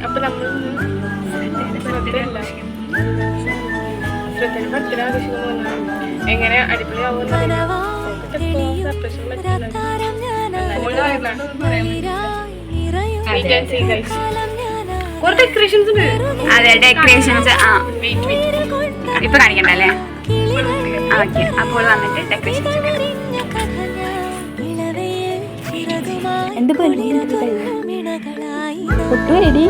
അപ്പൊ നമ്മൾ ബർത്ത്ഡേ ആഘോഷിക്കുന്നു. എങ്ങനെ അടിപൊളിയാവുന്ന ഡെക്കറേഷൻസ് ഉണ്ട്. അതെ ഡെക്കറേഷൻസ് ഇപ്പൊ കാണിക്കണ്ടല്ലേ? ഓക്കെ, അപ്പോൾ വന്നിട്ട് ഡെക്കറേഷൻസ് എന്ത് റെഡി.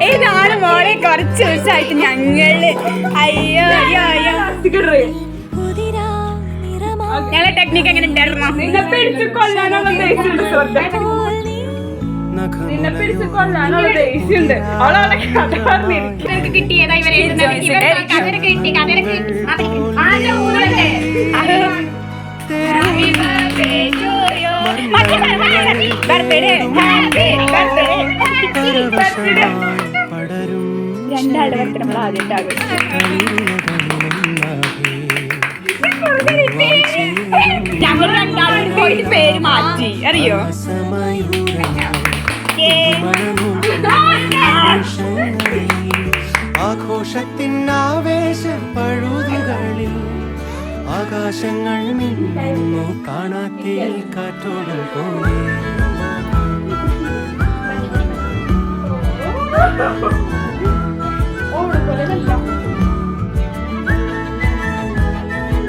ഇതാണ് മോളെ കുറച്ച് ദിവസമായിട്ട് ഞങ്ങള് ഞങ്ങളെ ടെക്നിക്ക് എങ്ങനെ ഉണ്ടായിരുന്നു? കിട്ടിയതായി രണ്ടാളുടെ ബർത്ത്ഡേ നമ്മൾ ആദ്യമായിട്ട് ഞങ്ങൾ രണ്ടാളും പോയിട്ട് പേര് മാറ്റി, അറിയോ? ആഘോഷത്തിനാവേശ പഴുതുകളിൽ ആകാശങ്ങൾ മിന്നുന്നു കാണാത്തേ കാറ്റോട് പോലെ